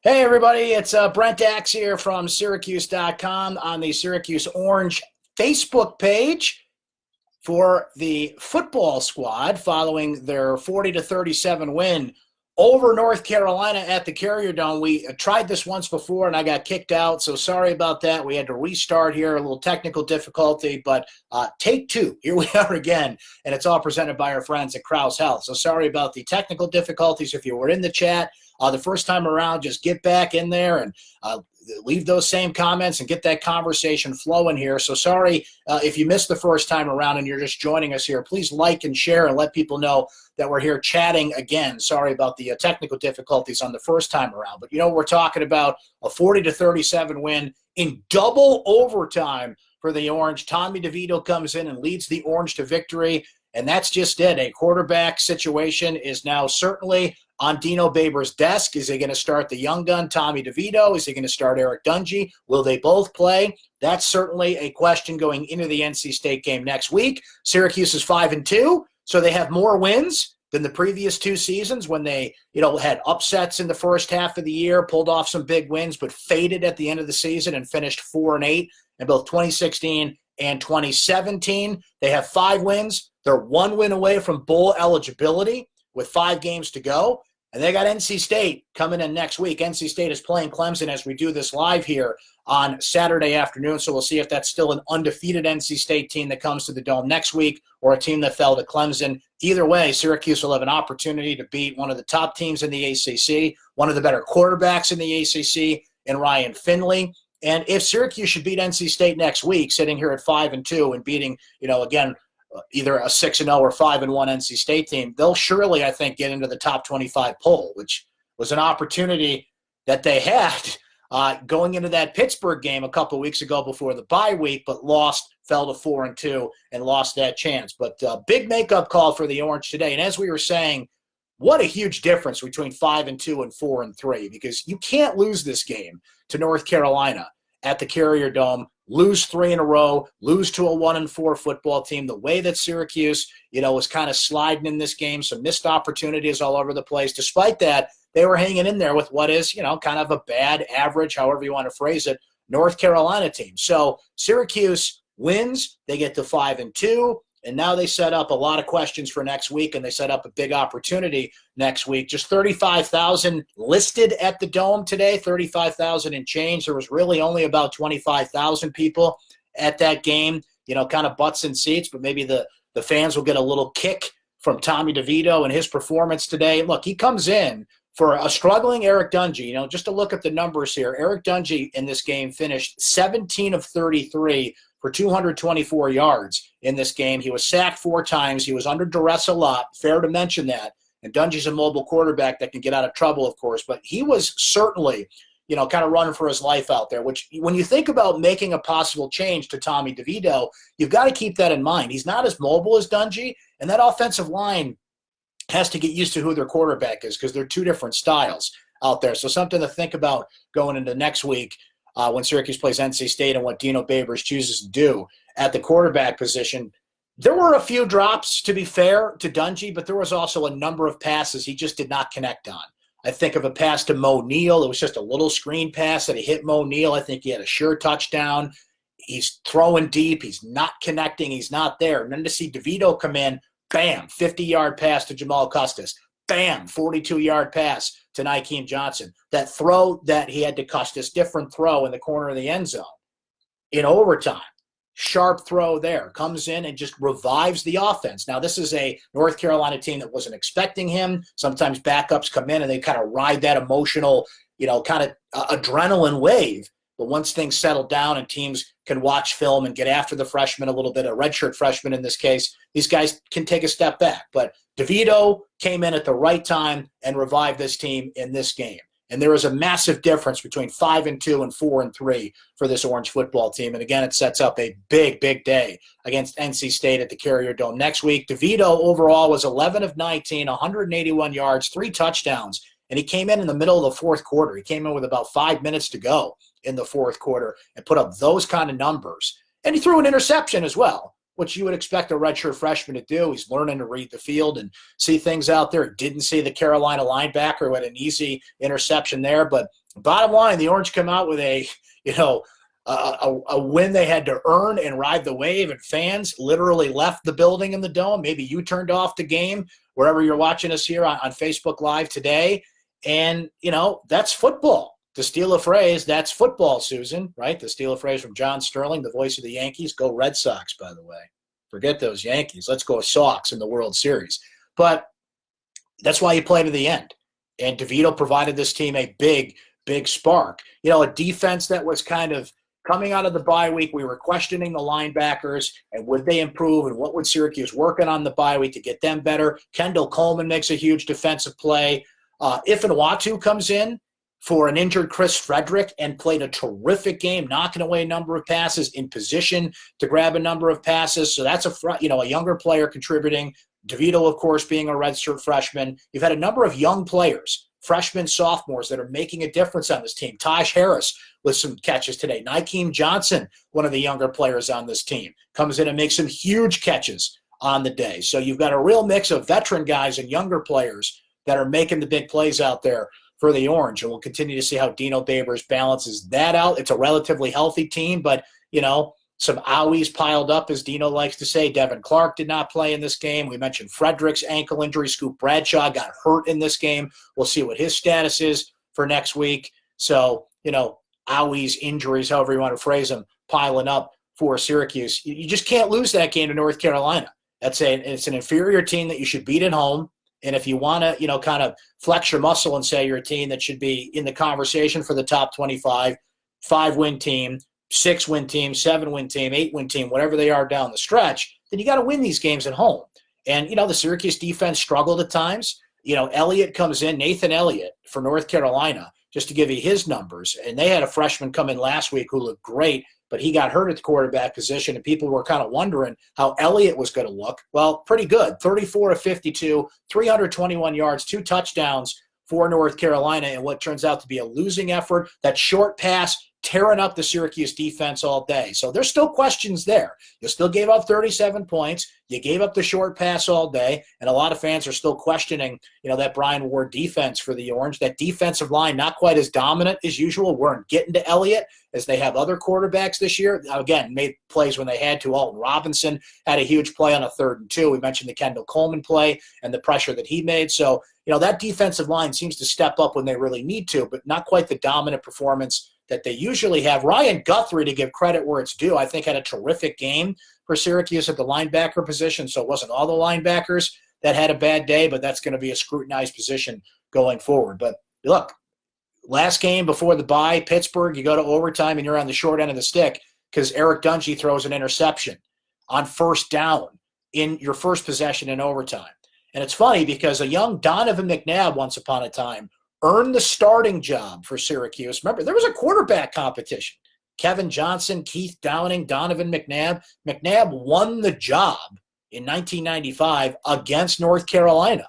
Hey everybody, it's Brent Axe here from syracuse.com on the Syracuse Orange Facebook page for the football squad following their 40-37 win over North Carolina at the Carrier Dome. We tried this once before and I got kicked out, so sorry about that. We had to restart here, a little technical difficulty, but take two. Here we are again, and it's all presented by our friends at Krause Health. So sorry about the technical difficulties. If you were in the chat the first time around, just get back in there and leave those same comments and get that conversation flowing here. So sorry if you missed the first time around and you're just joining us here. Please like and share and let people know that we're here chatting again. Sorry about the technical difficulties on the first time around. But you know what we're talking about, a 40-37 win in double overtime for the Orange. Tommy DeVito comes in and leads the Orange to victory, and that's just it. A quarterback situation is now certainly on Dino Babers' desk. Is he going to start the young gun, Tommy DeVito? Is he going to start Eric Dungy? Will they both play? That's certainly a question going into the NC State game next week. Syracuse is 5-2, so they have more wins than the previous two seasons when they, had upsets in the first half of the year, pulled off some big wins, but faded at the end of the season and finished 4-8 in both 2016 and 2017. They have 5 wins. They're 1 win away from bowl eligibility with 5 games to go. And they got NC State coming in next week. NC State is playing Clemson as we do this live here on Saturday afternoon. So we'll see if that's still an undefeated NC State team that comes to the Dome next week or a team that fell to Clemson. Either way, Syracuse will have an opportunity to beat one of the top teams in the ACC, one of the better quarterbacks in the ACC, in Ryan Finley. And if Syracuse should beat NC State next week, sitting here at 5-2 and beating, again, either a 6-0 or 5-1 NC State team, they'll surely, I think, get into the top 25 poll, which was an opportunity that they had going into that Pittsburgh game a couple weeks ago before the bye week, but fell to 4-2 and lost that chance. But big makeup call for the Orange today. And as we were saying, what a huge difference between 5-2 and 4-3, because you can't lose this game to North Carolina at the Carrier Dome, lose 3 in a row, lose to a 1-4 football team. The way that Syracuse, was kind of sliding in this game, some missed opportunities all over the place. Despite that, they were hanging in there with what is, kind of a bad, average, however you want to phrase it, North Carolina team. So Syracuse wins, they get to 5-2. And now they set up a lot of questions for next week, and they set up a big opportunity next week. Just 35,000 listed at the Dome today, 35,000 and change. There was really only about 25,000 people at that game, kind of butts in seats, but maybe the fans will get a little kick from Tommy DeVito and his performance today. Look, he comes in for a struggling Eric Dungy. Just to look at the numbers here, Eric Dungy in this game finished 17 of 33 for 224 yards in this game. He was sacked 4 times. He was under duress a lot. Fair to mention that. And Dungy's a mobile quarterback that can get out of trouble, of course. But he was certainly, kind of running for his life out there, which when you think about making a possible change to Tommy DeVito, you've got to keep that in mind. He's not as mobile as Dungy, and that offensive line has to get used to who their quarterback is because they're 2 different styles out there. So something to think about going into next week when Syracuse plays NC State and what Dino Babers chooses to do at the quarterback position. There were a few drops, to be fair, to Dungy, but there was also a number of passes he just did not connect on. I think of a pass to Mo Neal. It was just a little screen pass that he hit Mo Neal. I think he had a sure touchdown. He's throwing deep. He's not connecting. He's not there. And then to see DeVito come in, bam, 50-yard pass to Jamal Custis. Bam, 42-yard pass to Nykeem Johnson. That throw that he had to Custis, different throw in the corner of the end zone in overtime. Sharp throw there. Comes in and just revives the offense. Now, this is a North Carolina team that wasn't expecting him. Sometimes backups come in and they kind of ride that emotional, kind of adrenaline wave. But once things settle down and teams can watch film and get after the freshman a little bit, a redshirt freshman in this case, these guys can take a step back. But DeVito came in at the right time and revived this team in this game. And there is a massive difference between 5-2 and 4-3 for this Orange football team. And again, it sets up a big, big day against NC State at the Carrier Dome next week. DeVito overall was 11 of 19, 181 yards, 3 touchdowns. And he came in the middle of the fourth quarter. He came in with about 5 minutes to go in the fourth quarter and put up those kind of numbers. And he threw an interception as well, which you would expect a redshirt freshman to do. He's learning to read the field and see things out there. Didn't see the Carolina linebacker who had an easy interception there, but Bottom line, the Orange come out with a win they had to earn and ride the wave, and fans literally left the building in the Dome. Maybe you turned off the game wherever you're watching us here on Facebook Live today. And, that's football. To steal a phrase, that's football, Susan, right? To steal a phrase from John Sterling, the voice of the Yankees. Go Red Sox, by the way. Forget those Yankees. Let's go Sox in the World Series. But that's why you play to the end. And DeVito provided this team a big, big spark. A defense that was kind of coming out of the bye week. We were questioning the linebackers and would they improve and what would Syracuse working on the bye week to get them better. Kendall Coleman makes a huge defensive play. If Nwatu comes in for an injured Chris Frederick and played a terrific game, knocking away a number of passes, in position to grab a number of passes. So that's a younger player contributing. DeVito, of course, being a redshirt freshman. You've had a number of young players, freshmen, sophomores, that are making a difference on this team. Taj Harris with some catches today. Nykeem Johnson, one of the younger players on this team, comes in and makes some huge catches on the day. So you've got a real mix of veteran guys and younger players that are making the big plays out there for the Orange. And we'll continue to see how Dino Babers balances that out. It's a relatively healthy team, but, some owies piled up, as Dino likes to say. Devin Clark did not play in this game. We mentioned Frederick's ankle injury. Scoop Bradshaw got hurt in this game. We'll see what his status is for next week. So, owies, injuries, however you want to phrase them, piling up for Syracuse. You just can't lose that game to North Carolina. It's an inferior team that you should beat at home. And if you want to, kind of flex your muscle and say you're a team that should be in the conversation for the top 25, 5-win team, 6-win team, 7-win team, 8-win team, whatever they are down the stretch, then you got to win these games at home. And, the Syracuse defense struggled at times. Elliott comes in, Nathan Elliott for North Carolina, just to give you his numbers. And they had a freshman come in last week who looked great, but he got hurt at the quarterback position, and people were kind of wondering how Elliott was going to look. Well, pretty good. 34 of 52, 321 yards, 2 touchdowns for North Carolina in what turns out to be a losing effort. That short pass tearing up the Syracuse defense all day. So there's still questions there. You still gave up 37 points. You gave up the short pass all day, and a lot of fans are still questioning, that Brian Ward defense for the Orange. That defensive line not quite as dominant as usual. Weren't getting to Elliott as they have other quarterbacks this year. Again, made plays when they had to. Alton Robinson had a huge play on a 3rd and 2. We mentioned the Kendall Coleman play and the pressure that he made. So, that defensive line seems to step up when they really need to, but not quite the dominant performance that they usually have. Ryan Guthrie, to give credit where it's due, I think had a terrific game for Syracuse at the linebacker position. So it wasn't all the linebackers that had a bad day, but that's going to be a scrutinized position going forward. But look, last game before the bye, Pittsburgh, you go to overtime and you're on the short end of the stick because Eric Dungy throws an interception on 1st down in your first possession in overtime. And it's funny because a young Donovan McNabb once upon a time earned the starting job for Syracuse. Remember, there was a quarterback competition. Kevin Johnson, Keith Downing, Donovan McNabb. McNabb won the job in 1995 against North Carolina.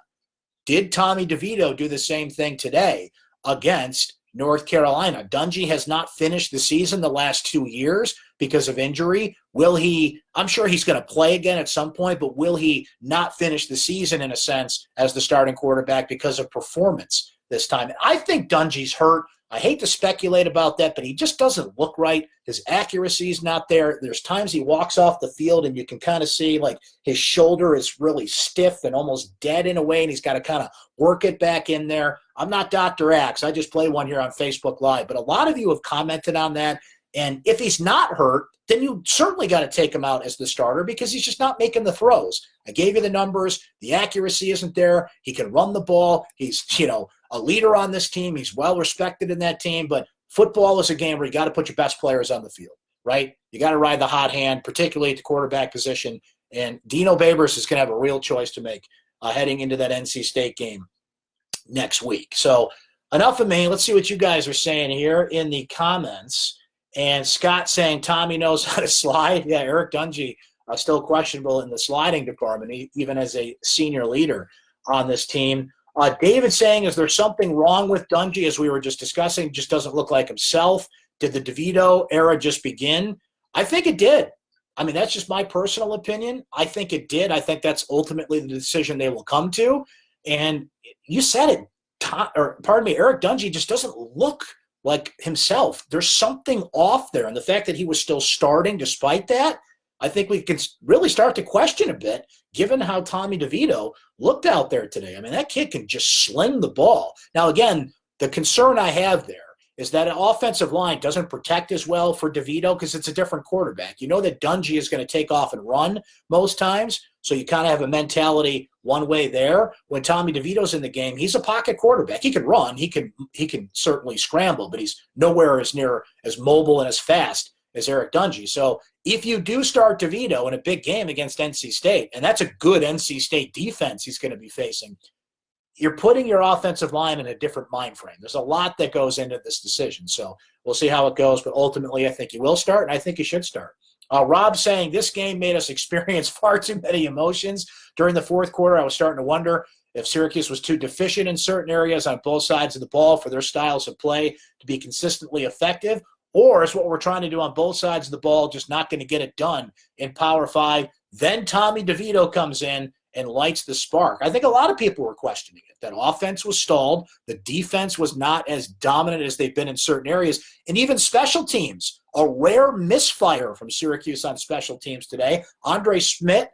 Did Tommy DeVito do the same thing today against North Carolina? Dungy has not finished the season the last 2 years because of injury. Will he? I'm sure he's going to play again at some point, but will he not finish the season in a sense as the starting quarterback because of performance this time? I think Dungy's hurt. I hate to speculate about that, but he just doesn't look right. His accuracy is not there. There's times he walks off the field and you can kind of see like his shoulder is really stiff and almost dead in a way, and he's got to kind of work it back in there. I'm not Dr. Axe. I just play one here on Facebook Live, but a lot of you have commented on that. And if he's not hurt, then you certainly got to take him out as the starter because he's just not making the throws. I gave you the numbers. The accuracy isn't there. He can run the ball. He's, a leader on this team. He's well respected in that team, but football is a game where you got to put your best players on the field, right? You got to ride the hot hand, particularly at the quarterback position. And Dino Babers is going to have a real choice to make heading into that NC State game next week. So enough of me. Let's see what you guys are saying here in the comments. And Scott saying Tommy knows how to slide. Yeah, Eric Dungy still questionable in the sliding department, even as a senior leader on this team. David saying, is there something wrong with Dungy, as we were just discussing? Just doesn't look like himself. Did the DeVito era just begin? I think it did. I mean, that's just my personal opinion. I think it did. I think that's ultimately the decision they will come to. And you said it, Eric Dungy just doesn't look like himself. There's something off there. And the fact that he was still starting despite that, I think we can really start to question a bit, given how Tommy DeVito looked out there today. I mean, that kid can just sling the ball. Now, again, the concern I have there is that an offensive line doesn't protect as well for DeVito because it's a different quarterback. You know that Dungy is going to take off and run most times, so you kind of have a mentality one way there. When Tommy DeVito's in the game, he's a pocket quarterback. He can run. He can certainly scramble, but he's nowhere as near as mobile and as fast as Eric Dungy. So if you do start DeVito in a big game against NC State, and that's a good NC State defense he's going to be facing, you're putting your offensive line in a different mind frame. There's a lot that goes into this decision. So we'll see how it goes, but ultimately I think he will start, and I think he should start. Rob saying, this game made us experience far too many emotions. During the fourth quarter, I was starting to wonder if Syracuse was too deficient in certain areas on both sides of the ball for their styles of play to be consistently effective, or is what we're trying to do on both sides of the ball just not going to get it done in Power 5. Then Tommy DeVito comes in and lights the spark. I think a lot of people were questioning it. That offense was stalled. The defense was not as dominant as they've been in certain areas. And even special teams, a rare misfire from Syracuse on special teams today. Andre Schmidt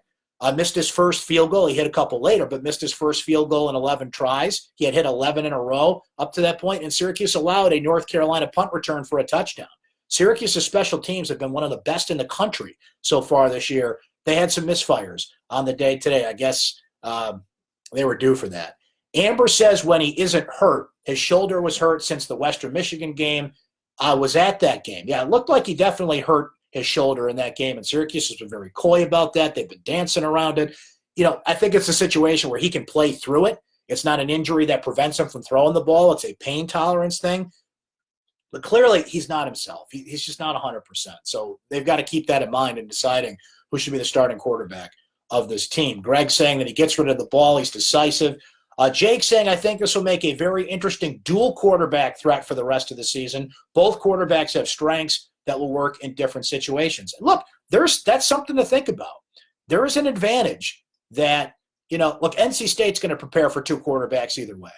missed his first field goal. He hit a couple later, but missed his first field goal in 11 tries. He had hit 11 in a row up to that point, and Syracuse allowed a North Carolina punt return for a touchdown. Syracuse's special teams have been one of the best in the country so far this year. They had some misfires on the day today. I guess they were due for that. Amber says when he isn't hurt, his shoulder was hurt since the Western Michigan game. I was at that game. Yeah, it looked like he definitely hurt his shoulder in that game, and Syracuse has been very coy about that. They've been dancing around it. You know, I think it's a situation where he can play through it. It's not an injury that prevents him from throwing the ball. It's a pain tolerance thing. But clearly, he's not himself. He's just not 100%. So they've got to keep that in mind in deciding who should be the starting quarterback of this team. Greg saying that he gets rid of the ball. He's decisive. Jake saying, I think this will make a very interesting dual quarterback threat for the rest of the season. Both quarterbacks have strengths that will work in different situations. And look, that's something to think about. There is an advantage that, look, NC State's going to prepare for two quarterbacks either way.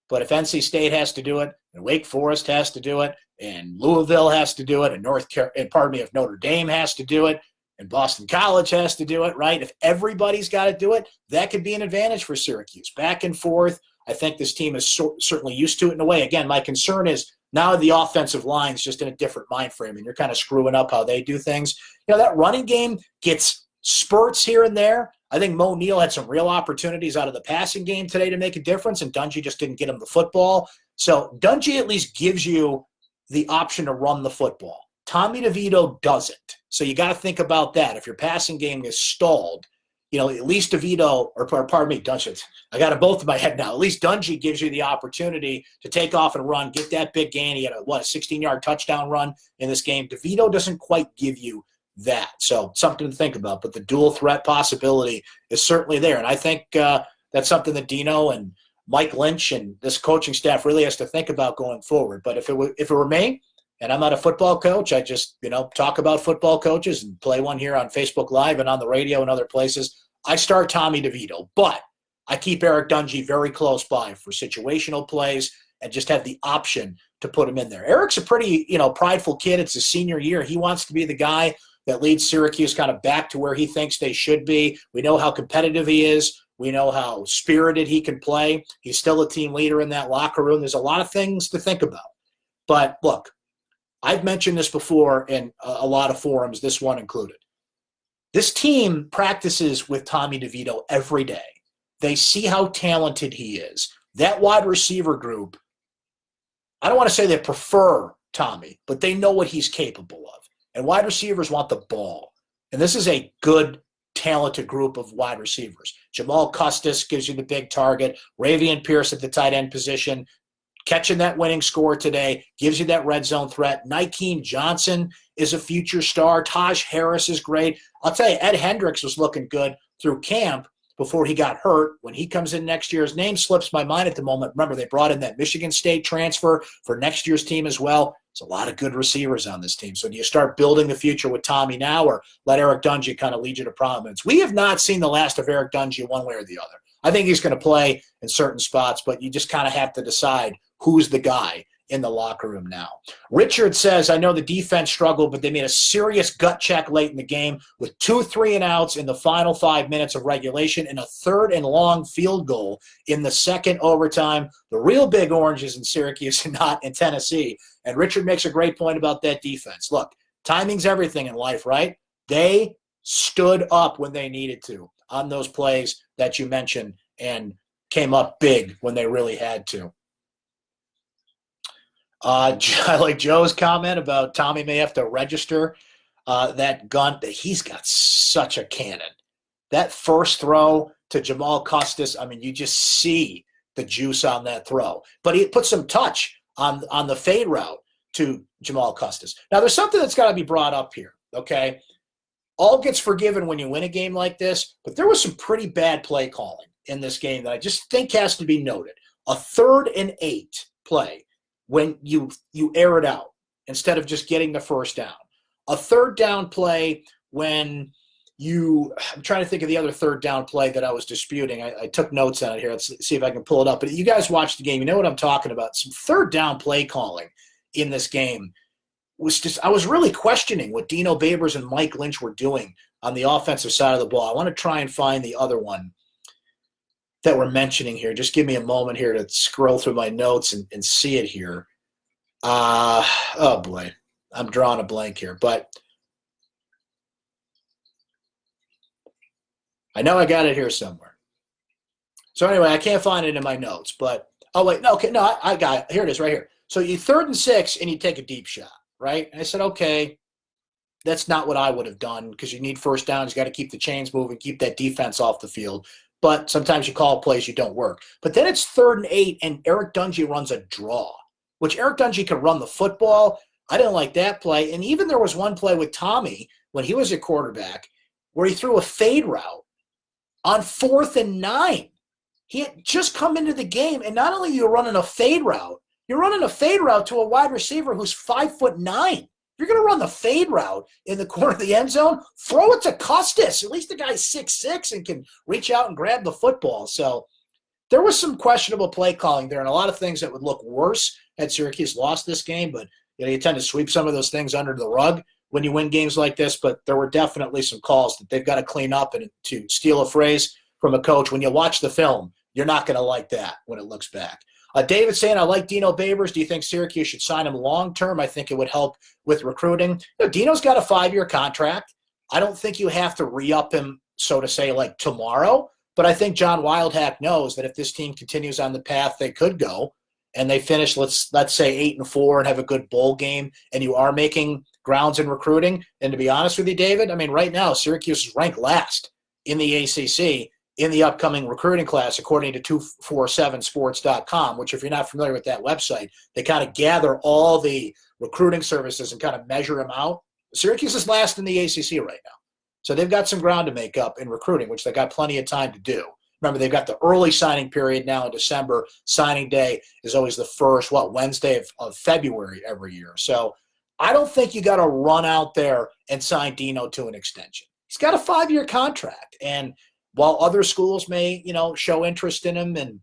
But if NC State has to do it, and Wake Forest has to do it, and Louisville has to do it, and if Notre Dame has to do it, and Boston College has to do it, right? If everybody's got to do it, that could be an advantage for Syracuse. Back and forth, I think this team is certainly used to it in a way. Again, my concern is now the offensive line's just in a different mind frame, and you're kind of screwing up how they do things. That running game gets spurts here and there. I think Mo Neal had some real opportunities out of the passing game today to make a difference, and Dungy just didn't get him the football. So Dungy at least gives you the option to run the football. Tommy DeVito doesn't. So you got to think about that. If your passing game is stalled, at least DeVito, Dungy, I got it both in my head now. At least Dungy gives you the opportunity to take off and run, get that big gain. He had a 16-yard touchdown run in this game. DeVito doesn't quite give you that. So something to think about. But the dual threat possibility is certainly there. And I think that's something that Dino and Mike Lynch and this coaching staff really has to think about going forward. But if it were me, and I'm not a football coach, I just, talk about football coaches and play one here on Facebook Live and on the radio and other places, I start Tommy DeVito. But I keep Eric Dungy very close by for situational plays and just have the option to put him in there. Eric's a pretty, prideful kid. It's his senior year. He wants to be the guy that leads Syracuse kind of back to where he thinks they should be. We know how competitive he is. We know how spirited he can play. He's still a team leader in that locker room. There's a lot of things to think about. But look, I've mentioned this before in a lot of forums, this one included. This team practices with Tommy DeVito every day. They see how talented he is. That wide receiver group, I don't want to say they prefer Tommy, but they know what he's capable of. And wide receivers want the ball. And this is a good, talented group of wide receivers. Jamal Custis gives you the big target. Ravian Pierce at the tight end position. Catching that winning score today gives you that red zone threat. Nykeem Johnson is a future star. Taj Harris is great. I'll tell you, Ed Hendricks was looking good through camp before he got hurt. When he comes in next year, his name slips my mind at the moment. Remember, they brought in that Michigan State transfer for next year's team as well. There's a lot of good receivers on this team. So do you start building the future with Tommy now or let Eric Dungy kind of lead you to prominence? We have not seen the last of Eric Dungy one way or the other. I think he's going to play in certain spots, but you just kind of have to decide who's the guy in the locker room now. Richard says, I know the defense struggled, but they made a serious gut check late in the game with 2 3-and-outs in the final 5 minutes of regulation and a 3rd and long field goal in the second overtime. The real big oranges in Syracuse and not in Tennessee. And Richard makes a great point about that defense. Look, timing's everything in life, right? They stood up when they needed to on those plays that you mentioned and came up big when they really had to. I like Joe's comment about Tommy may have to register that gun. He's got such a cannon. That first throw to Jamal Custis, I mean, you just see the juice on that throw. But he put some touch on the fade route to Jamal Custis. Now, there's something that's got to be brought up here, okay? All gets forgiven when you win a game like this, but there was some pretty bad play calling in this game that I just think has to be noted. A 3rd and 8 play when you air it out instead of just getting the first down. A 3rd down play when I'm trying to think of the other 3rd down play that I was disputing. I took notes on it here. Let's see if I can pull it up. But you guys watched the game. You know what I'm talking about. Some 3rd down play calling in this game was just – I was really questioning what Dino Babers and Mike Lynch were doing on the offensive side of the ball. I want to try and find the other one that we're mentioning here. Just give me a moment here to scroll through my notes and see it here. Oh, boy. I'm drawing a blank here. But I know I got it here somewhere. So anyway, I can't find it in my notes. But, oh, wait. No, okay. No, I got it. Here it is right here. So you 3rd and 6 and you take a deep shot, right? And I said, okay, that's not what I would have done because you need first downs. You got to keep the chains moving, keep that defense off the field. But sometimes you call plays you don't work. But then it's 3rd and 8, and Eric Dungy runs a draw, which Eric Dungy could run the football. I didn't like that play. And even there was one play with Tommy when he was a quarterback where he threw a fade route on 4th and 9. He had just come into the game, and not only are you running a fade route, you're running a fade route to a wide receiver who's 5'9". You're going to run the fade route in the corner of the end zone, throw it to Custis. At least the guy's 6'6" and can reach out and grab the football. So there was some questionable play calling there and a lot of things that would look worse had Syracuse lost this game. But you tend to sweep some of those things under the rug when you win games like this. But there were definitely some calls that they've got to clean up. And to steal a phrase from a coach, when you watch the film, you're not going to like that when it looks back. David saying, I like Dino Babers. Do you think Syracuse should sign him long-term? I think it would help with recruiting. Dino's got a 5-year contract. I don't think you have to re-up him, so to say, like tomorrow. But I think John Wildhack knows that if this team continues on the path they could go and they finish, let's say 8-4 and have a good bowl game, and you are making grounds in recruiting, and to be honest with you, David, I mean, right now Syracuse is ranked last in the ACC in the upcoming recruiting class, according to 247sports.com, which if you're not familiar with that website, they kind of gather all the recruiting services and kind of measure them out. Syracuse is last in the ACC right now. So they've got some ground to make up in recruiting, which they got plenty of time to do. Remember, they've got the early signing period now in December. Signing day is always the first, Wednesday of February every year. So I don't think you got to run out there and sign Dino to an extension. He's got a 5-year contract, and while other schools may, show interest in him, and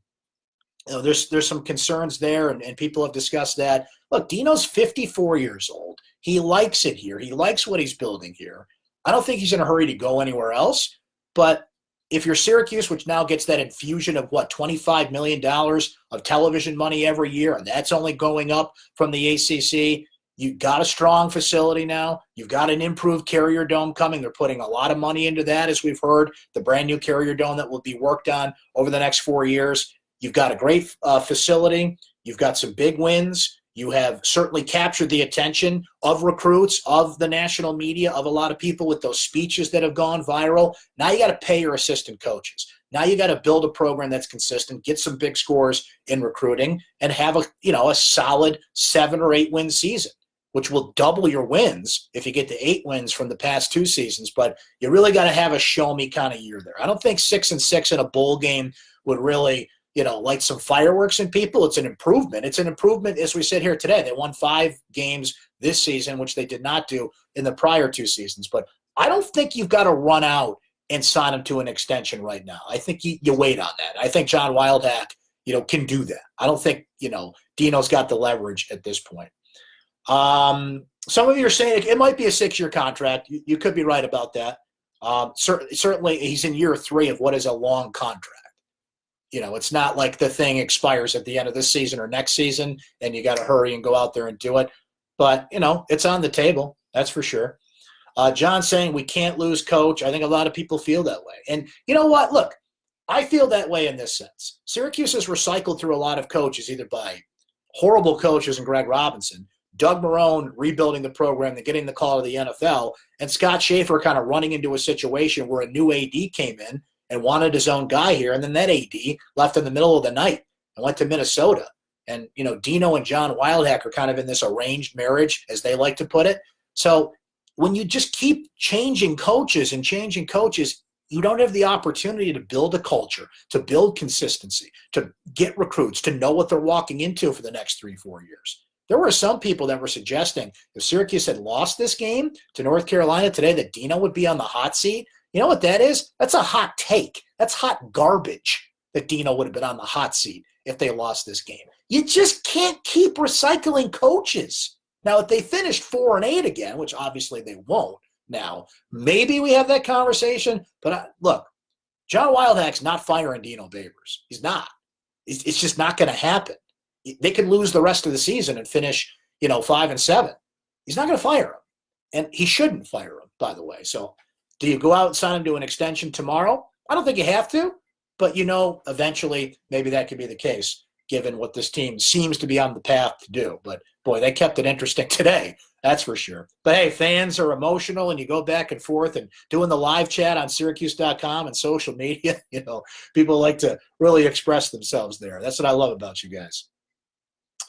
there's some concerns there, and people have discussed that. Look, Dino's 54 years old. He likes it here. He likes what he's building here. I don't think he's in a hurry to go anywhere else. But if you're Syracuse, which now gets that infusion of $25 million of television money every year, and that's only going up from the ACC. You've got a strong facility now. You've got an improved Carrier Dome coming. They're putting a lot of money into that, as we've heard, the brand new Carrier Dome that will be worked on over the next 4 years. You've got a great facility. You've got some big wins. You have certainly captured the attention of recruits, of the national media, of a lot of people with those speeches that have gone viral. Now you got to pay your assistant coaches. Now you got to build a program that's consistent, get some big scores in recruiting, and have a solid 7 or 8 win season, which will double your wins if you get to 8 wins from the past 2 seasons. But you really got to have a show-me kind of year there. I don't think 6-6 in a bowl game would really, light some fireworks in people. It's an improvement. It's an improvement as we sit here today. They won 5 games this season, which they did not do in the prior 2 seasons. But I don't think you've got to run out and sign him to an extension right now. I think you wait on that. I think John Wildhack can do that. I don't think, Dino's got the leverage at this point. Some of you are saying it might be a 6-year contract. You could be right about that. Certainly, he's in year 3 of what is a long contract. It's not like the thing expires at the end of this season or next season, and you got to hurry and go out there and do it. But, it's on the table. That's for sure. John saying we can't lose coach. I think a lot of people feel that way. And you know what? Look, I feel that way in this sense. Syracuse has recycled through a lot of coaches, either by horrible coaches and Greg Robinson, Doug Marrone rebuilding the program and getting the call to the NFL, and Scott Schaefer kind of running into a situation where a new AD came in and wanted his own guy here, and then that AD left in the middle of the night and went to Minnesota. And, Dino and John Wildhack are kind of in this arranged marriage, as they like to put it. So when you just keep changing coaches, you don't have the opportunity to build a culture, to build consistency, to get recruits, to know what they're walking into for the next 3-4 years. There were some people that were suggesting if Syracuse had lost this game to North Carolina today, that Dino would be on the hot seat. You know what that is? That's a hot take. That's hot garbage that Dino would have been on the hot seat if they lost this game. You just can't keep recycling coaches. Now, if they finished 4-8 again, which obviously they won't now, maybe we have that conversation. But look, John Wildhack's not firing Dino Babers. He's not. It's just not going to happen. They could lose the rest of the season and finish, 5-7. He's not going to fire him. And he shouldn't fire him, by the way. So do you go out and sign him to an extension tomorrow? I don't think you have to. But, eventually maybe that could be the case, given what this team seems to be on the path to do. But, boy, they kept it interesting today. That's for sure. But, hey, fans are emotional, and you go back and forth and doing the live chat on syracuse.com and social media. People like to really express themselves there. That's what I love about you guys.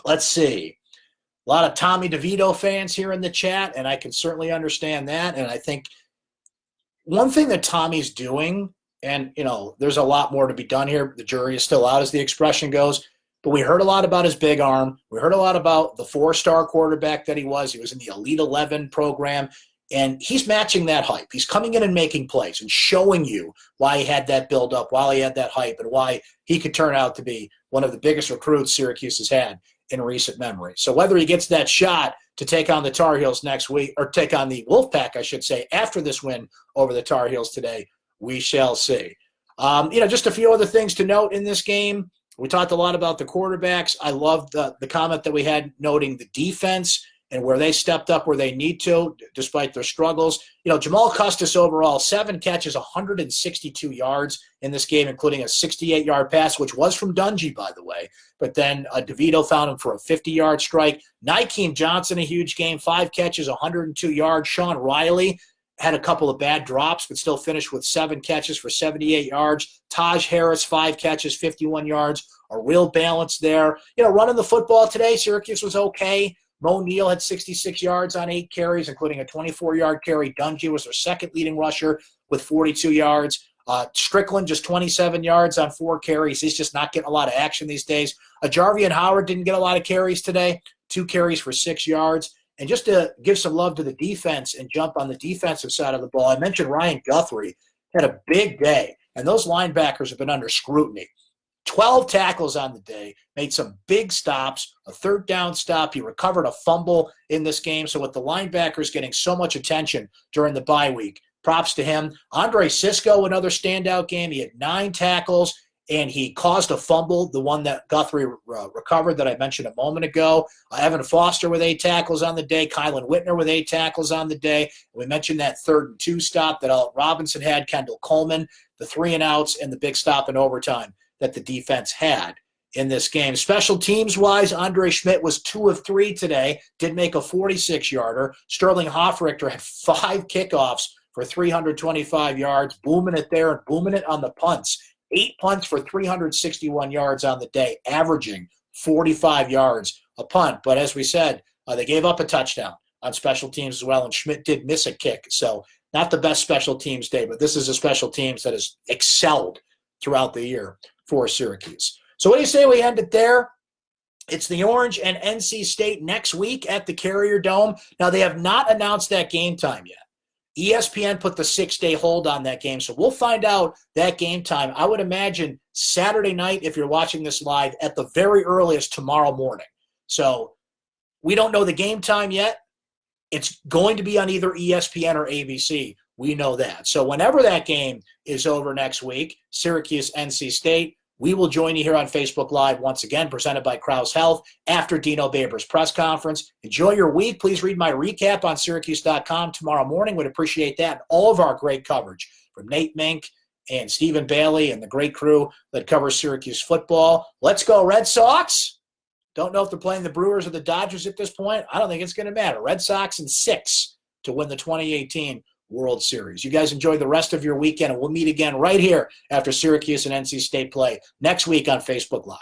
Let's see. A lot of Tommy DeVito fans here in the chat, and I can certainly understand that. And I think one thing that Tommy's doing, and, there's a lot more to be done here. The jury is still out, as the expression goes. But we heard a lot about his big arm. We heard a lot about the 4-star quarterback that he was. He was in the Elite 11 program, and he's matching that hype. He's coming in and making plays and showing you why he had that build-up, why he had that hype, and why he could turn out to be one of the biggest recruits Syracuse has had in recent memory. So whether he gets that shot to take on the Tar Heels next week, or take on the Wolfpack, I should say, after this win over the Tar Heels today, we shall see. Just a few other things to note in this game. We talked a lot about the quarterbacks. I loved the comment that we had noting the defense and where they stepped up where they need to, despite their struggles. Jamal Custis overall, 7 catches, 162 yards in this game, including a 68-yard pass, which was from Dungy, by the way. But then DeVito found him for a 50-yard strike. Nykeem Johnson, a huge game, 5 catches, 102 yards. Sean Riley had a couple of bad drops, but still finished with 7 catches for 78 yards. Taj Harris, 5 catches, 51 yards. A real balance there. Running the football today, Syracuse was okay. Mo Neal had 66 yards on 8 carries, including a 24-yard carry. Dungy was their second leading rusher with 42 yards. Strickland just 27 yards on 4 carries. He's just not getting a lot of action these days. Jarvian Howard didn't get a lot of carries today. 2 carries for 6 yards. And just to give some love to the defense and jump on the defensive side of the ball, I mentioned Ryan Guthrie had a big day, and those linebackers have been under scrutiny. 12 tackles on the day, made some big stops, a 3rd down stop. He recovered a fumble in this game. So with the linebackers getting so much attention during the bye week, props to him. Andre Sisco, another standout game. He had 9 tackles, and he caused a fumble, the one that Guthrie recovered that I mentioned a moment ago. Evan Foster with 8 tackles on the day. Kylan Whitner with 8 tackles on the day. We mentioned that 3rd and 2 stop that Alton Robinson had. Kendall Coleman, the 3 and outs, and the big stop in overtime that the defense had in this game. Special teams-wise, Andre Schmidt was 2 of 3 today, did make a 46-yarder. Sterling Hoffrichter had 5 kickoffs for 325 yards, booming it there and booming it on the punts. 8 punts for 361 yards on the day, averaging 45 yards a punt. But as we said, they gave up a touchdown on special teams as well, and Schmidt did miss a kick. So not the best special teams day, but this is a special teams that has excelled throughout the year for Syracuse. So what do you say we end it there? It's the Orange and NC State next week at the Carrier Dome. Now, they have not announced that game time yet. ESPN put the 6-day hold on that game, so we'll find out that game time. I would imagine Saturday night, if you're watching this live, at the very earliest tomorrow morning. So we don't know the game time yet. It's going to be on either ESPN or ABC. We know that. So whenever that game is over next week, Syracuse, NC State, we will join you here on Facebook Live once again, presented by Krause Health, after Dino Babers' press conference. Enjoy your week. Please read my recap on syracuse.com tomorrow morning. Would appreciate that. And all of our great coverage from Nate Mink and Stephen Bailey and the great crew that covers Syracuse football. Let's go, Red Sox. Don't know if they're playing the Brewers or the Dodgers at this point. I don't think it's going to matter. Red Sox in 6 to win the 2018 World Series. You guys enjoy the rest of your weekend, and we'll meet again right here after Syracuse and NC State play next week on Facebook Live.